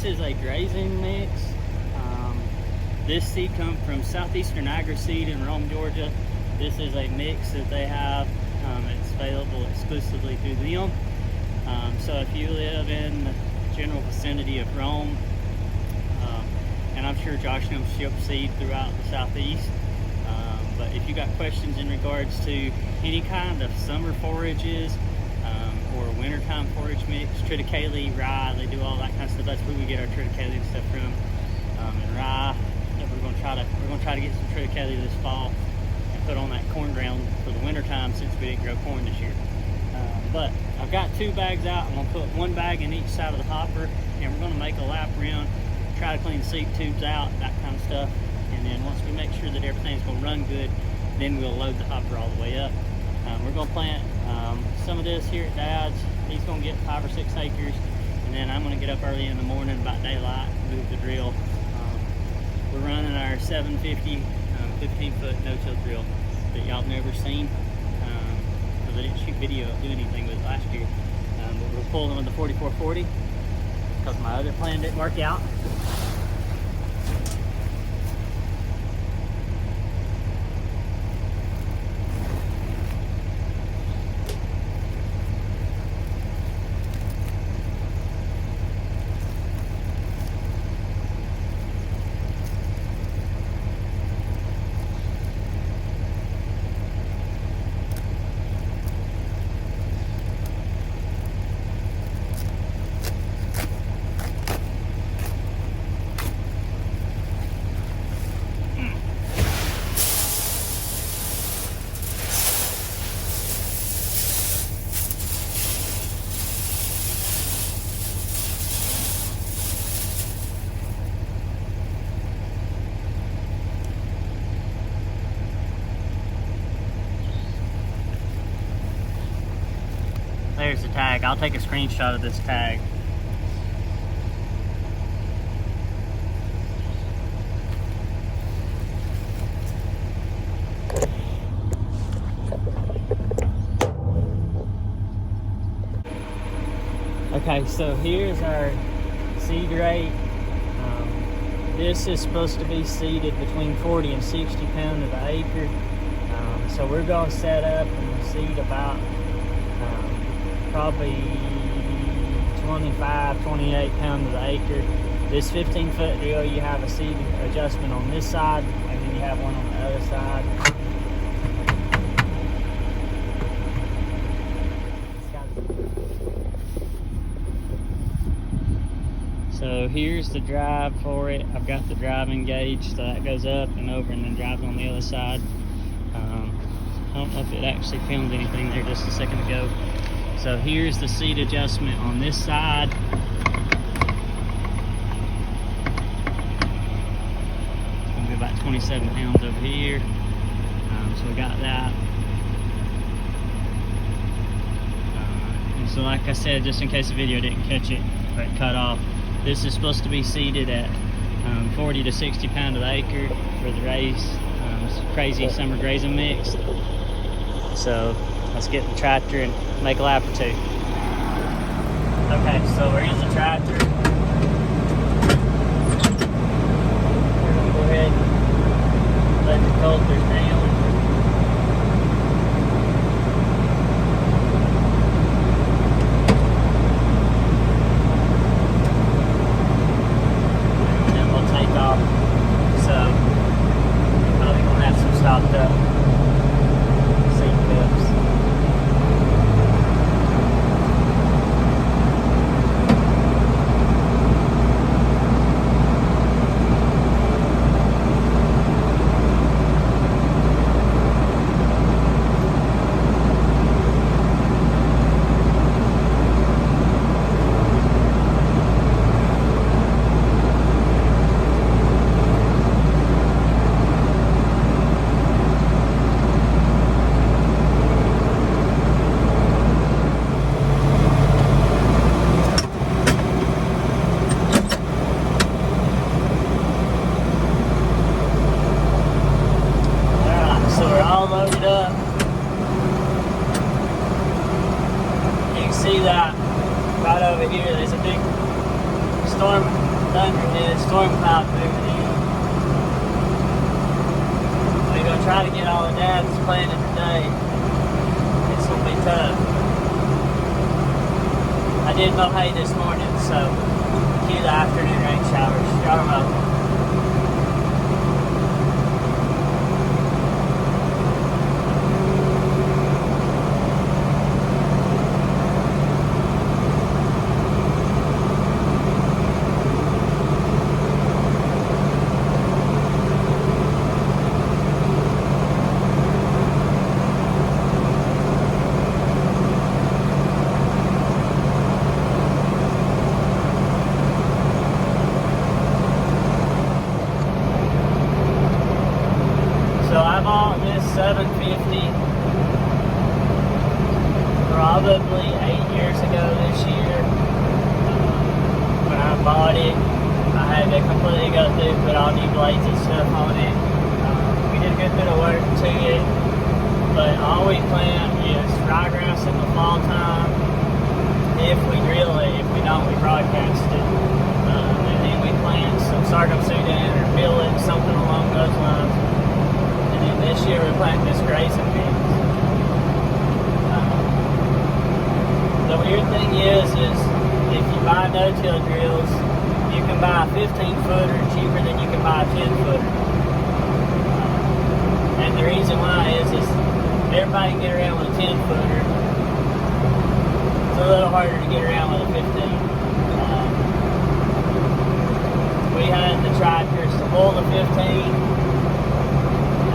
this is a grazing mix. This seed comes from Southeastern Agri Seed in Rome, Georgia. This is a mix that they have. It's available exclusively through them. So if you live in the general vicinity of Rome, and I'm sure Josh knows ship seed throughout the Southeast, but if you got questions in regards to any kind of summer forages or wintertime forage mix, triticale, rye, they do all that kind of stuff. That's where we get our triticale and stuff from, and rye. We're gonna try to get some triticale this fall and put on that corn ground for the wintertime, since we didn't grow corn this year. But I've got 2 bags out. I'm gonna put 1 bag in each side of the hopper, and we're gonna make a lap around, try to clean seed tubes out, that kind of stuff. And then once we make sure that everything's gonna run good, then we'll load the hopper all the way up. We're gonna plant some of this here at Dad's. He's gonna get 5 or 6 acres, and then I'm gonna get up early in the morning about daylight and move the drill. We're running our 750 15-foot no-till drill that y'all have never seen, because I didn't shoot video of doing anything with it last year. But we're pulling with the 4440 because my other plan didn't work out. There's the tag. I'll take a screenshot of this tag. Okay, so here's our seed rate. This is supposed to be seeded between 40 and 60 pounds of the acre. So we're going to set up and seed about probably 25, 28 pounds of the acre. This 15-foot drill, you have a seed adjustment on this side, and then you have one on the other side. So here's the drive for it. I've got the drive engaged, so that goes up and over and then drives on the other side. I don't know if it actually filmed anything there just a second ago. So here's the seat adjustment on this side. It's gonna be about 27 pounds over here. So we got that. And so like I said, just in case the video didn't catch it, or it cut off, this is supposed to be seeded at 40 to 60 pounds an acre for the race. It's a crazy summer grazing mix. So let's get in the tractor and make a lap or 2. Okay, so we're in the tractor. We're gonna go ahead and let the coulters down. And then we'll take off. So probably gonna have some stopped up seat clips. See that right over here, there's a big storm storm cloud moving in. We're gonna try to get all the dabs planted today. It's gonna be tough. I did mow hay this morning, so cue the afternoon rain showers. Y'all are welcome. So I bought this 750 probably 8 years ago this year. When I bought it, I had to completely go through, put all new blades and stuff on it. We did a good bit of work to it, but all we plant is ryegrass in the fall time. If we drill it, if we don't, we broadcast it. And then we plant some sorghum Sudan or millet, something along those lines. This year we're planting this grazing beans. The weird thing is if you buy no-till drills, you can buy a 15-footer cheaper than you can buy a 10-footer. And the reason why is everybody can get around with a 10-footer. It's a little harder to get around with a 15. We had the tractors to pull the 15.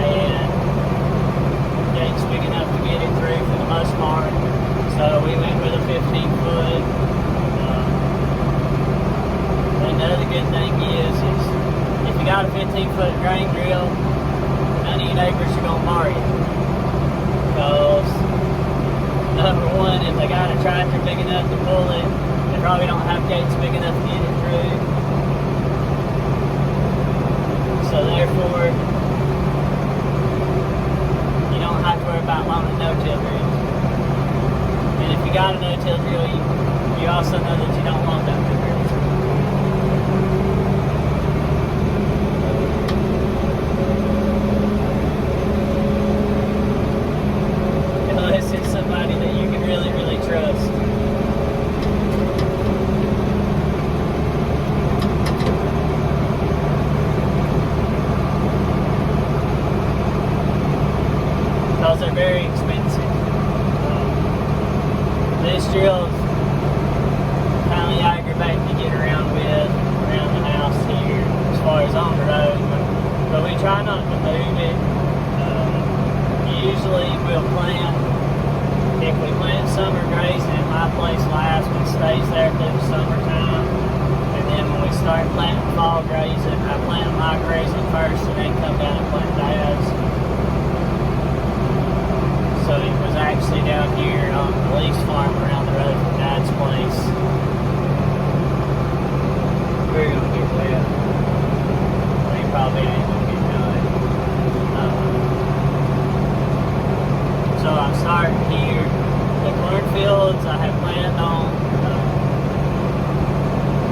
And gates big enough to get it through for the most part. So we went with a 15-foot. Another good thing is if you got a 15-foot grain drill, none of your neighbors are going to bar you. Because, number one, if they got a tractor big enough to pull it, they probably don't have gates big enough to get it through. So therefore, have to worry about loaning no-till drills. And if you got a no-till drill, you also know that you don't want no-till drills. Unless it's somebody that you can really, really trust. They're very expensive. This drill is kind of aggravating to get around with around the house here as far as on the road, but we try not to move it. Usually we'll plant, if we plant summer grazing at my place last, it stays there through the summertime, and then when we start planting fall grazing, I plant my grazing first and then come down and plant Dad's. So it was actually down here on the lease farm around the road from Dad's place. We're going to get wet. They probably ain't going to get done. So I'm starting here. The cornfields I have planned on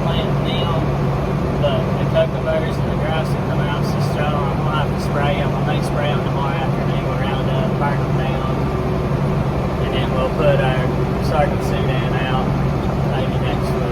planting them, but the cucumbers and the grass that come out so strong, I'm going to have to spray them. I may spray them tomorrow afternoon with Roundup, burn them down. And then we'll put our sorghum Sudan out maybe next week.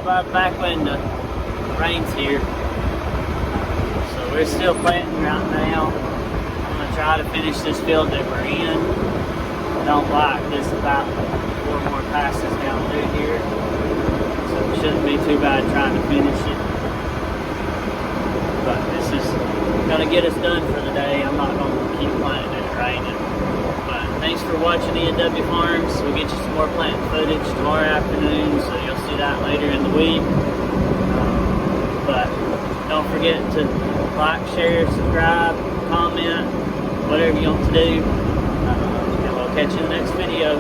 out by the back window. Rain's here. So we're still planting right now. I'm gonna try to finish this field that we're in. I don't like this about 4 more passes down through here. So it shouldn't be too bad trying to finish it. But this is gonna get us done for the day. I'm not gonna keep planting it raining. But thanks for watching E&W Farms. We'll get you some more planting footage tomorrow afternoon, so you'll see that later in the week. But don't forget to like, share, subscribe, comment, whatever you want to do. And we'll catch you in the next video.